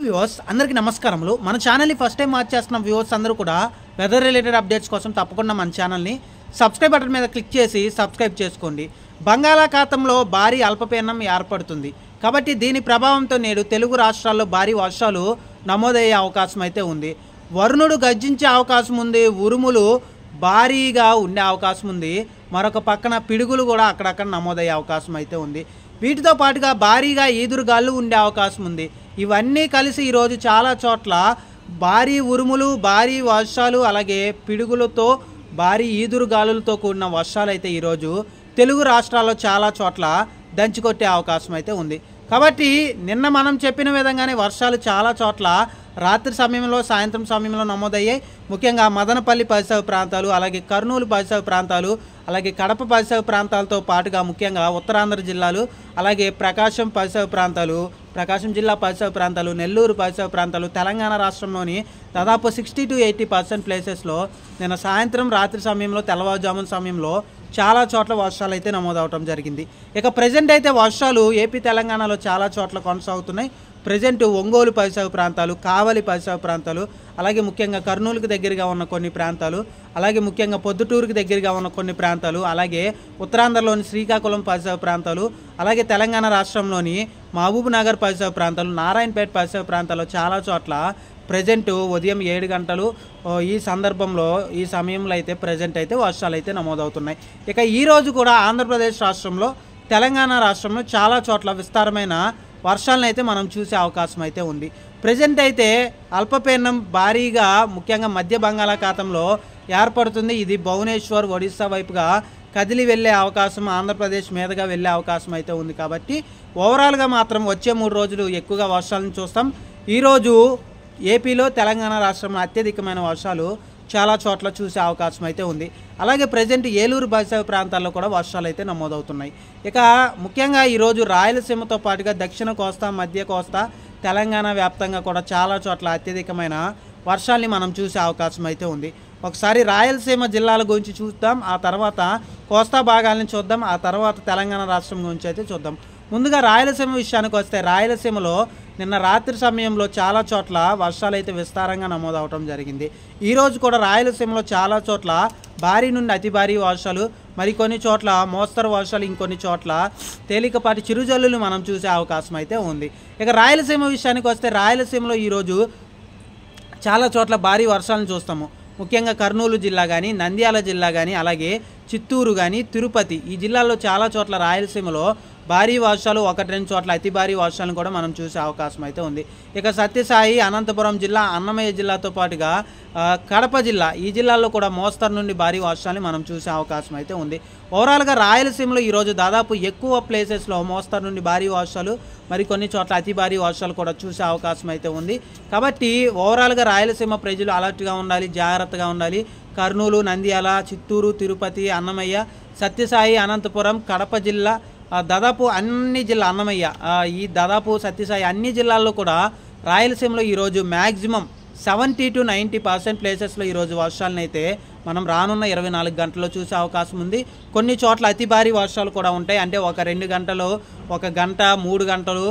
Viewers అందరికీ నమస్కారములు. మన ఛానల్ని ఫస్ట్ టైం వాచ్ చేస్తున్న వ్యూవర్స్ అందరూ కూడా వెదర్ రిలేటెడ్ అప్డేట్స్ కోసం తప్పకుండా మన ఛానల్ని సబ్స్క్రైబ్ బటన్ మీద క్లిక్ చేసి సబ్స్క్రైబ్ చేసుకోండి. బంగాళాఖాతంలో భారీ అల్పపీడనం ఏర్పడుతుంది కాబట్టి దీని ప్రభావంతో నేడు తెలుగు రాష్ట్రాల్లో భారీ వర్షాలు నమోదయ్యే అవకాశం అయితే ఉంది. వరుణుడు గర్జించే అవకాశం ఉంది, ఉరుములు భారీగా ఉండే అవకాశం ఉంది. మరొక పక్కన పిడుగులు కూడా అక్కడక్కడ నమోదయ్యే అవకాశం అయితే ఉంది. వీటితో పాటుగా భారీగా ఈదురుగాలు ఉండే అవకాశం ఉంది. ఇవన్నీ కలిసి ఈరోజు చాలా చోట్ల భారీ ఉరుములు, భారీ వర్షాలు, అలాగే పిడుగులతో భారీ ఈదురుగాలులతో కూడిన వర్షాలు అయితే ఈరోజు తెలుగు రాష్ట్రాల్లో చాలా చోట్ల దంచికొట్టే అవకాశం అయితే ఉంది. కాబట్టి నిన్న మనం చెప్పిన విధంగానే వర్షాలు చాలా చోట్ల రాత్రి సమయంలో, సాయంత్రం సమయంలో నమోదయ్యాయి. ముఖ్యంగా మదనపల్లి పరిసర ప్రాంతాలు, అలాగే కర్నూలు పరిసర ప్రాంతాలు, అలాగే కడప పరిసర ప్రాంతాలతో పాటుగా ముఖ్యంగా ఉత్తరాంధ్ర జిల్లాలు, అలాగే ప్రకాశం పరిసర ప్రాంతాలు, ప్రకాశం జిల్లా పరిసర ప్రాంతాలు, నెల్లూరు పరిసర ప్రాంతాలు, తెలంగాణ రాష్ట్రంలోని దాదాపు 60 to 80% ప్లేసెస్లో నిన్న సాయంత్రం, రాత్రి సమయంలో, తెల్లవారుజామున సమయంలో చాలా చోట్ల వర్షాలు అయితే నమోదవటం జరిగింది. ఇక ప్రజెంట్ అయితే వర్షాలు ఏపీ తెలంగాణలో చాలా చోట్ల కొనసాగుతున్నాయి. ప్రజెంట్ ఒంగోలు పరిసర ప్రాంతాలు, కావలి పరిసర ప్రాంతాలు, అలాగే ముఖ్యంగా కర్నూలుకు దగ్గరగా ఉన్న కొన్ని ప్రాంతాలు, అలాగే ముఖ్యంగా పొద్దుటూరుకు దగ్గరగా ఉన్న కొన్ని ప్రాంతాలు, అలాగే ఉత్తరాంధ్రలోని శ్రీకాకుళం పరిసర ప్రాంతాలు, అలాగే తెలంగాణ రాష్ట్రంలోని మహబూబ్ నగర్ పరిసర ప్రాంతాలు, నారాయణపేట పరిసర ప్రాంతాల్లో చాలా చోట్ల ప్రజెంట్ ఉదయం 7 గంటలు ఈ సందర్భంలో, ఈ సమయంలో అయితే ప్రజెంట్ అయితే వర్షాలు అయితే నమోదవుతున్నాయి. ఇక ఈరోజు కూడా ఆంధ్రప్రదేశ్ రాష్ట్రంలో, తెలంగాణ రాష్ట్రంలో చాలా చోట్ల విస్తారమైన వర్షాలను అయితే మనం చూసే అవకాశం అయితే ఉంది. ప్రజెంట్ అయితే అల్పపీడనం భారీగా ముఖ్యంగా మధ్య బంగాళాఖాతంలో ఏర్పడుతుంది. ఇది భువనేశ్వర్, ఒడిశా వైపుగా కదిలి వెళ్ళే అవకాశం, ఆంధ్రప్రదేశ్ మీదుగా వెళ్ళే అవకాశం అయితే ఉంది. కాబట్టి ఓవరాల్గా మాత్రం వచ్చే 3 రోజులు ఎక్కువగా వర్షాలను చూస్తాం. ఈరోజు ఏపీలో, తెలంగాణ రాష్ట్రంలో అత్యధికమైన వర్షాలు చాలా చోట్ల చూసే అవకాశం అయితే ఉంది. అలాగే ప్రజెంట్ ఏలూరు పరిసర ప్రాంతాల్లో కూడా వర్షాలు అయితే నమోదవుతున్నాయి. ఇక ముఖ్యంగా ఈరోజు రాయలసీమతో పాటుగా దక్షిణ కోస్తా, మధ్య కోస్తా, తెలంగాణ వ్యాప్తంగా కూడా చాలా చోట్ల అత్యధికమైన వర్షాలని మనం చూసే అవకాశం అయితే ఉంది. ఒకసారి రాయలసీమ జిల్లాల గురించి చూద్దాం, ఆ తర్వాత కోస్తా భాగాలను చూద్దాం, ఆ తర్వాత తెలంగాణ రాష్ట్రం గురించి అయితే చూద్దాం. ముందుగా రాయలసీమ విషయానికి వస్తే, రాయలసీమలో నిన్న రాత్రి సమయంలో చాలా చోట్ల వర్షాలు అయితే విస్తారంగా నమోదవటం జరిగింది. ఈరోజు కూడా రాయలసీమలో చాలా చోట్ల భారీ నుండి అతి భారీ వర్షాలు, మరికొన్ని చోట్ల మోస్తరు వర్షాలు, ఇంకొన్ని చోట్ల తేలికపాటి చిరుజల్లులు మనం చూసే అవకాశం అయితే ఉంది. ఇక రాయలసీమ విషయానికి వస్తే, రాయలసీమలో ఈరోజు చాలా చోట్ల భారీ వర్షాలను చూస్తాము. ముఖ్యంగా కర్నూలు జిల్లా కానీ, నంద్యాల జిల్లా కానీ, అలాగే చిత్తూరు కానీ, తిరుపతి, ఈ జిల్లాల్లో చాలా చోట్ల రాయలసీమలో భారీ వర్షాలు, 1-2 చోట్ల అతి భారీ వర్షాలను కూడా మనం చూసే అవకాశం అయితే ఉంది. ఇక సత్యసాయి, అనంతపురం జిల్లా, అన్నమయ్య జిల్లాతో పాటుగా కడప జిల్లా, ఈ జిల్లాల్లో కూడా మోస్తరు నుండి భారీ వర్షాలని మనం చూసే అవకాశం అయితే ఉంది. ఓవరాల్గా రాయలసీమలో ఈరోజు దాదాపు ఎక్కువ ప్లేసెస్లో మోస్తరు నుండి భారీ వర్షాలు, మరికొన్ని చోట్ల అతి భారీ వర్షాలు కూడా చూసే అవకాశం అయితే ఉంది. కాబట్టి ఓవరాల్గా రాయలసీమ ప్రజలు అలర్ట్గా ఉండాలి, జాగ్రత్తగా ఉండాలి. కర్నూలు, నంద్యాల, చిత్తూరు, తిరుపతి, అన్నమయ్య, సత్యసాయి, అనంతపురం, కడప జిల్లా, దాదాపు అన్ని జిల్లా, అన్నమయ్య, ఈ దాదాపు సత్యసాయి, అన్ని జిల్లాల్లో కూడా రాయలసీమలో ఈరోజు మ్యాక్సిమం 70 to 90% ప్లేసెస్లో ఈరోజు వర్షాలను అయితే మనం రానున్న 24 గంటల్లో చూసే అవకాశం ఉంది. కొన్ని చోట్ల అతి భారీ వర్షాలు కూడా ఉంటాయి. అంటే 1-2 గంటలు, 1 గంట, 3 గంటలు,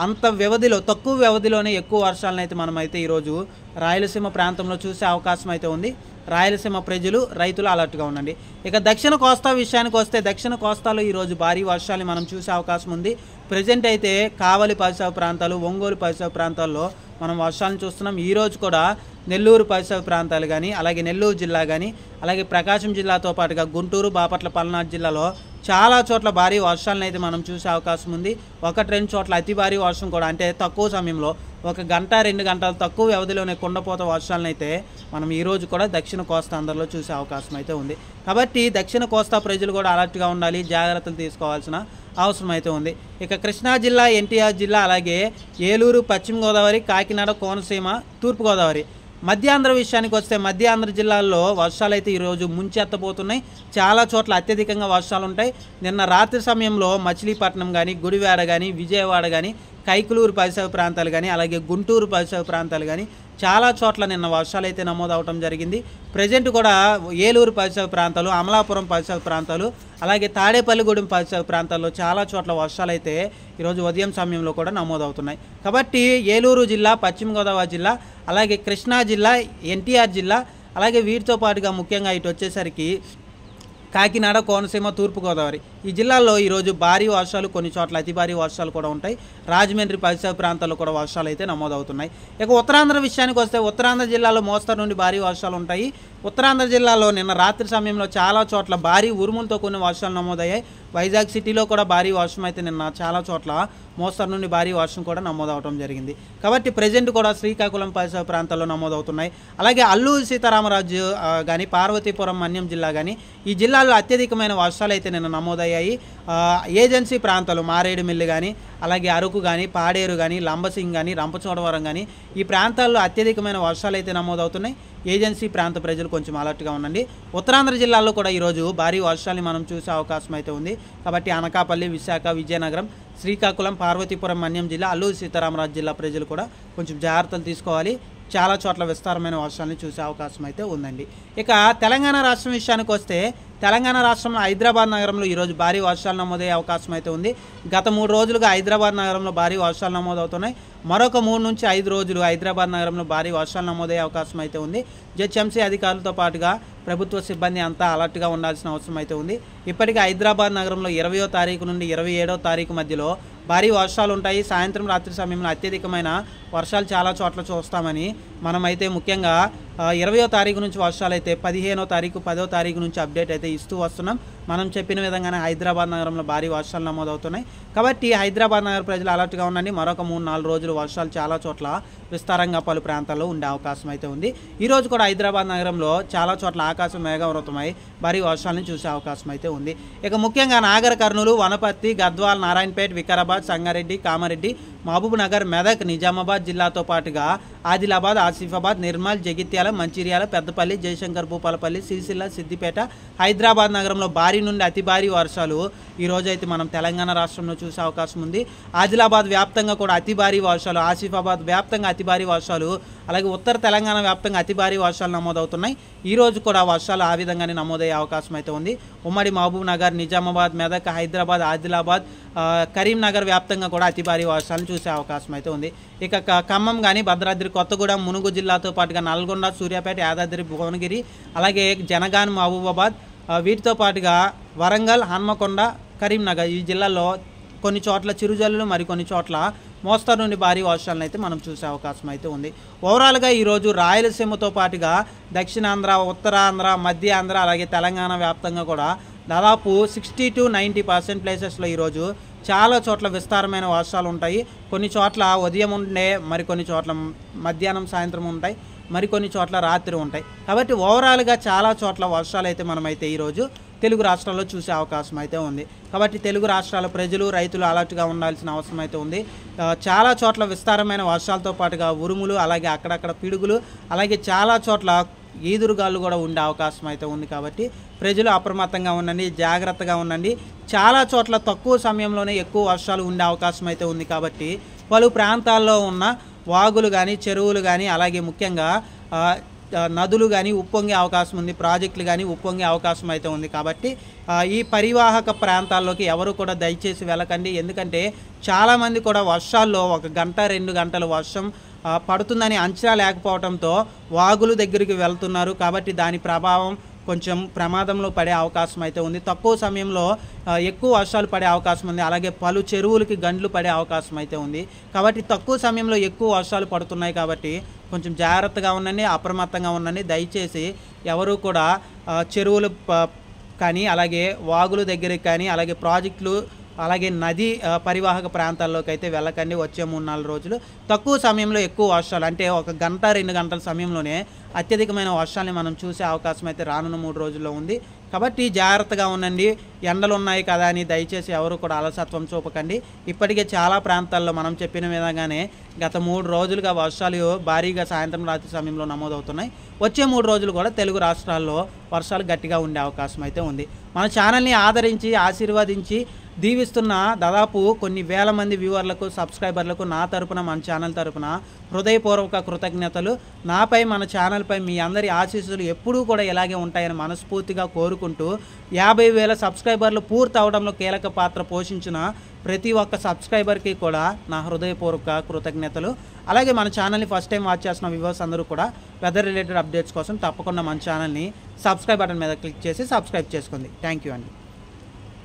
అంత వ్యవధిలో, తక్కువ వ్యవధిలోనే ఎక్కువ వర్షాలను అయితే మనమైతే ఈరోజు రాయలసీమ ప్రాంతంలో చూసే అవకాశం అయితే ఉంది. రాయలసీమ ప్రజలు, రైతులు అలర్ట్గా ఉండండి. ఇక దక్షిణ కోస్తా విషయానికి వస్తే, దక్షిణ కోస్తాలో ఈరోజు భారీ వర్షాలు మనం చూసే అవకాశం ఉంది. ప్రజెంట్ అయితే కావలి పరిసర ప్రాంతాలు, ఒంగోలు పరిసర ప్రాంతాల్లో మనం వర్షాలను చూస్తున్నాం. ఈరోజు కూడా నెల్లూరు పరిసర ప్రాంతాలు కానీ, అలాగే నెల్లూరు జిల్లా కానీ, అలాగే ప్రకాశం జిల్లాతో పాటుగా గుంటూరు, బాపట్ల, పల్నాడు జిల్లాలో చాలా చోట్ల భారీ వర్షాలను అయితే మనం చూసే అవకాశం ఉంది. 1-2 చోట్ల అతి భారీ వర్షం కూడా, అంటే తక్కువ సమయంలో 1 గంట, 2 గంటలు తక్కువ వ్యవధిలోనే కుండపోత వర్షాలను అయితే మనం ఈరోజు కూడా దక్షిణ కోస్తా ఆంధ్రలో చూసే అవకాశం అయితే ఉంది. కాబట్టి దక్షిణ కోస్తా ప్రజలు కూడా అలర్ట్గా ఉండాలి, జాగ్రత్తలు తీసుకోవాల్సిన అవసరం అయితే ఉంది. ఇక కృష్ణా జిల్లా, ఎన్టీఆర్ జిల్లా, అలాగే ఏలూరు, పశ్చిమ గోదావరి, కాకినాడ, కోనసీమ, తూర్పుగోదావరి, మధ్యాంధ్ర విషయానికి వస్తే, మధ్యాంధ్ర జిల్లాల్లో వర్షాలు అయితే ఈరోజు ముంచెత్తబోతున్నాయి. చాలా చోట్ల అత్యధికంగా వర్షాలు ఉంటాయి. నిన్న రాత్రి సమయంలో మచిలీపట్నం కానీ, గుడివాడ కానీ, విజయవాడ కానీ, కైకులూరు పరిసర ప్రాంతాలు కానీ అలాగే గుంటూరు పరిసర ప్రాంతాలు కానీ చాలా చోట్ల నిన్న వర్షాలు అయితే నమోదవటం జరిగింది. ప్రజెంట్ కూడా ఏలూరు పరిసర ప్రాంతాలు, అమలాపురం పరిసర ప్రాంతాలు, అలాగే తాడేపల్లిగూడెం పరిసర ప్రాంతాల్లో చాలా చోట్ల వర్షాలు అయితే ఈరోజు ఉదయం సమయంలో కూడా నమోదవుతున్నాయి. కాబట్టి ఏలూరు జిల్లా, పశ్చిమ గోదావరి జిల్లా, అలాగే కృష్ణా జిల్లా, ఎన్టీఆర్ జిల్లా, అలాగే వీటితో పాటుగా ముఖ్యంగా ఇటు వచ్చేసరికి కాకినాడ, కోనసీమ, తూర్పుగోదావరి ఈ జిల్లాల్లో ఈరోజు భారీ వర్షాలు, కొన్ని చోట్ల అతి భారీ వర్షాలు కూడా ఉంటాయి. రాజమండ్రి పరిసర ప్రాంతాల్లో కూడా వర్షాలు అయితే నమోదవుతున్నాయి. ఇక ఉత్తరాంధ్ర విషయానికి వస్తే ఉత్తరాంధ్ర జిల్లాలో మోస్తరు నుండి భారీ వర్షాలు ఉంటాయి. ఉత్తరాంధ్ర జిల్లాలో నిన్న రాత్రి సమయంలో చాలా చోట్ల భారీ ఉరుములతో కొన్ని వర్షాలు నమోదయ్యాయి. వైజాగ్ సిటీలో కూడా భారీ వర్షం అయితే నిన్న చాలా చోట్ల మోస్తరు నుండి భారీ వర్షం కూడా నమోదవడం జరిగింది. కాబట్టి ప్రజెంట్ కూడా శ్రీకాకుళం పరిసర ప్రాంతాల్లో నమోదవుతున్నాయి. అలాగే అల్లూరి సీతారామరాజు కానీ, పార్వతీపురం, మన్యం జిల్లా కానీ ఈ జిల్లాలో అత్యధికమైన వర్షాలు అయితే నిన్న నమోదయ్యాయి. ఏజెన్సీ ప్రాంతాలు మారేడుమిల్లి కానీ, అలాగే అరకు కానీ, పాడేరు కానీ, లంబసింగ్ కానీ, రంపచోడవరం కానీ ఈ ప్రాంతాల్లో అత్యధికమైన వర్షాలు అయితే నమోదవుతున్నాయి. ఏజెన్సీ ప్రాంత ప్రజలు కొంచెం అలర్ట్గా ఉండండి. ఉత్తరాంధ్ర జిల్లాల్లో కూడా ఈరోజు భారీ వర్షాలని మనం చూసే అవకాశం అయితే ఉంది. కాబట్టి అనకాపల్లి, విశాఖ, విజయనగరం, శ్రీకాకుళం, పార్వతీపురం, మన్యం జిల్లా, అల్లూరి సీతారామరాజు జిల్లా ప్రజలు కూడా కొంచెం జాగ్రత్తలు తీసుకోవాలి. చాలా చోట్ల విస్తారమైన వర్షాలను చూసే అవకాశం అయితే ఉందండి. ఇక తెలంగాణ రాష్ట్రం విషయానికి వస్తే తెలంగాణ రాష్ట్రంలో హైదరాబాద్ నగరంలో ఈరోజు భారీ వర్షాలు నమోదయ్యే అవకాశం అయితే ఉంది. గత 3 రోజులుగా హైదరాబాద్ నగరంలో భారీ వర్షాలు నమోదవుతున్నాయి. మరొక 3 నుంచి 5 రోజులు హైదరాబాద్ నగరంలో భారీ వర్షాలు నమోదయ్యే అవకాశం అయితే ఉంది. జిహెచ్ఎంసీ అధికారులతో పాటుగా ప్రభుత్వ సిబ్బంది అంతా అలర్ట్గా ఉండాల్సిన అవసరం అయితే ఉంది. ఇప్పటికే హైదరాబాద్ నగరంలో 20వ తారీఖు నుండి 27వ తారీఖు మధ్యలో భారీ వర్షాలు ఉంటాయి. సాయంత్రం, రాత్రి సమయంలో అత్యధికమైన వర్షాలు చాలా చోట్ల చూస్తామని మనమైతే ముఖ్యంగా 20వ తారీఖు నుంచి వర్షాలు అయితే 15వ తారీఖు, 10వ తారీఖు నుంచి అప్డేట్ అయితే ఇస్తూ వస్తున్నాం. మనం చెప్పిన విధంగానే హైదరాబాద్ నగరంలో భారీ వర్షాలు నమోదవుతున్నాయి. కాబట్టి హైదరాబాద్ నగర ప్రజలు అలర్ట్గా ఉండండి. మరొక 3-4 రోజులు వర్షాలు చాలా చోట్ల విస్తారంగా పలు ప్రాంతాల్లో ఉండే అవకాశం అయితే ఉంది. ఈరోజు కూడా హైదరాబాద్ నగరంలో చాలా చోట్ల ఆకాశం మేఘావృతమై భారీ వర్షాలను చూసే అవకాశం అయితే ఉంది. ఇక ముఖ్యంగా నాగర్ కర్నూలు, వనపర్తి, గద్వాల్, నారాయణపేట్, వికారాబాద్, సంగారెడ్డి, కామారెడ్డి, మహబూబ్ నగర్, మెదక్, నిజామాబాద్ జిల్లాతో పాటుగా ఆదిలాబాద్, ఆసిఫాబాద్, నిర్మల్, జగిత్యాల, మంచిర్యాల, పెద్దపల్లి, జయశంకర్, భూపాలపల్లి, సిరిసిల్ల, సిద్దిపేట, హైదరాబాద్ నగరంలో భారీ నుండి అతి భారీ వర్షాలు ఈరోజైతే మనం తెలంగాణ రాష్ట్రంలో చూసే అవకాశం ఉంది. ఆదిలాబాద్ వ్యాప్తంగా కూడా అతి భారీ వర్షాలు, ఆసిఫాబాద్ వ్యాప్తంగా అతి భారీ వర్షాలు, అలాగే ఉత్తర తెలంగాణ వ్యాప్తంగా అతి భారీ వర్షాలు నమోదవుతున్నాయి. ఈరోజు కూడా వర్షాలు ఆ విధంగానే నమోదయ్యే అవకాశం అయితే ఉంది. ఉమ్మడి మహబూబ్ నగర్, నిజామాబాద్, మెదక్, హైదరాబాద్, ఆదిలాబాద్, కరీంనగర్ వ్యాప్తంగా కూడా అతి భారీ వర్షాలను చూసే అవకాశం అయితే ఉంది. ఇక ఖమ్మం కానీ, భద్రాద్రి కొత్తగూడెం, మునుగు జిల్లాతో పాటుగా నల్గొండ, సూర్యాపేట, యాదాద్రి, భువనగిరి, అలాగే జనగాన్, మహబూబాబాద్, వీటితో పాటుగా వరంగల్, హన్మకొండ, కరీంనగర్ ఈ జిల్లాల్లో కొన్ని చోట్ల చిరుజల్లులు, మరికొన్ని చోట్ల మోస్తరు నుండి భారీ వర్షాలను అయితే మనం చూసే అవకాశం అయితే ఉంది. ఓవరాల్గా ఈరోజు రాయలసీమతో పాటుగా దక్షిణాంధ్ర, ఉత్తరాంధ్ర, మధ్య ఆంధ్ర, అలాగే తెలంగాణ వ్యాప్తంగా కూడా దాదాపు 60 to 90% ప్లేసెస్లో ఈరోజు చాలా చోట్ల విస్తారమైన వర్షాలు ఉంటాయి. కొన్ని చోట్ల ఉదయం ఉండే, మరికొన్ని చోట్ల మధ్యాహ్నం, సాయంత్రం ఉంటాయి, మరికొన్ని చోట్ల రాత్రి ఉంటాయి. కాబట్టి ఓవరాల్గా చాలా చోట్ల వర్షాలు అయితే మనమైతే ఈరోజు తెలుగు రాష్ట్రాల్లో చూసే అవకాశం అయితే ఉంది. కాబట్టి తెలుగు రాష్ట్రాల ప్రజలు, రైతులు అలర్ట్గా ఉండాల్సిన అవసరం అయితే ఉంది. చాలా చోట్ల విస్తారమైన వర్షాలతో పాటుగా ఉరుములు, అలాగే అక్కడక్కడ పిడుగులు, అలాగే చాలా చోట్ల ఈదురుగాలు కూడా ఉండే అవకాశం అయితే ఉంది. కాబట్టి ప్రజలు అప్రమత్తంగా ఉండండి, జాగ్రత్తగా ఉండండి. చాలా చోట్ల తక్కువ సమయంలోనే ఎక్కువ వర్షాలు ఉండే అవకాశం అయితే ఉంది. కాబట్టి పలు ప్రాంతాల్లో ఉన్న వాగులు కానీ, చెరువులు కానీ, అలాగే ముఖ్యంగా నదులు కానీ ఉప్పొంగే అవకాశం ఉంది, ప్రాజెక్టులు కానీ ఉప్పొంగే అవకాశం అయితే ఉంది. కాబట్టి ఈ పరివాహక ప్రాంతాల్లోకి ఎవరు కూడా దయచేసి వెళ్ళకండి. ఎందుకంటే చాలామంది కూడా వర్షాల్లో 1 గంట 2 గంటలు వర్షం పడుతుందని అంచనా లేకపోవడంతో వాగులు దగ్గరికి వెళ్తున్నారు. కాబట్టి దాని ప్రభావం కొంచెం ప్రమాదంలో పడే అవకాశం అయితే ఉంది. తక్కువ సమయంలో ఎక్కువ వర్షాలు పడే అవకాశం ఉంది. అలాగే పలు చెరువులకి గండ్లు పడే అవకాశం అయితే ఉంది. కాబట్టి తక్కువ సమయంలో ఎక్కువ వర్షాలు పడుతున్నాయి. కాబట్టి కొంచెం జాగ్రత్తగా ఉండండి, అప్రమత్తంగా ఉండండి. దయచేసి ఎవరు కూడా చెరువులు కానీ, అలాగే వాగుల దగ్గరికి కానీ, అలాగే ప్రాజెక్టులు, అలాగే నది పరివాహక ప్రాంతాల్లోకి అయితే వెళ్ళకండి. వచ్చే 3-4 రోజులు తక్కువ సమయంలో ఎక్కువ వర్షాలు, అంటే 1 గంట 2 గంటల సమయంలోనే అత్యధికమైన వర్షాలని మనం చూసే అవకాశం అయితే రానున్న 3 రోజుల్లో ఉంది. కాబట్టి జాగ్రత్తగా ఉండండి. ఎండలు ఉన్నాయి కదా అని దయచేసి ఎవరు కూడా అలసత్వం చూపకండి. ఇప్పటికే చాలా ప్రాంతాల్లో మనం చెప్పిన విధంగానే గత 3 రోజులుగా వర్షాలు భారీగా సాయంత్రం, రాత్రి సమయంలో నమోదవుతున్నాయి. వచ్చే 3 రోజులు కూడా తెలుగు రాష్ట్రాల్లో వర్షాలు గట్టిగా ఉండే అవకాశం అయితే ఉంది. మన ఛానల్ని ఆదరించి, ఆశీర్వదించి దీవిస్తున్న దాదాపు కొన్ని వేల మంది వ్యూవర్లకు, సబ్స్క్రైబర్లకు నా తరపున, మన ఛానల్ తరపున హృదయపూర్వక కృతజ్ఞతలు. నాపై, మన ఛానల్పై మీ అందరి ఆశీస్సులు ఎప్పుడూ కూడా ఇలాగే ఉంటాయని మనస్ఫూర్తిగా కోరుకుంటూ 50,000 సబ్స్క్రైబర్లు పూర్తి అవడంలో కీలక పాత్ర పోషించిన ప్రతి ఒక్క సబ్స్క్రైబర్కి కూడా నా హృదయపూర్వక కృతజ్ఞతలు. అలాగే మన ఛానల్ని ఫస్ట్ టైం వాచ్ చేస్తున్న వ్యూవర్స్ అందరూ కూడా వెదర్ రిలేటెడ్ అప్డేట్స్ కోసం తప్పకుండా మన ఛానల్ని సబ్స్క్రైబ్ బటన్ మీద క్లిక్ చేసి సబ్స్క్రైబ్ చేసుకోండి. థ్యాంక్ యూ అండి.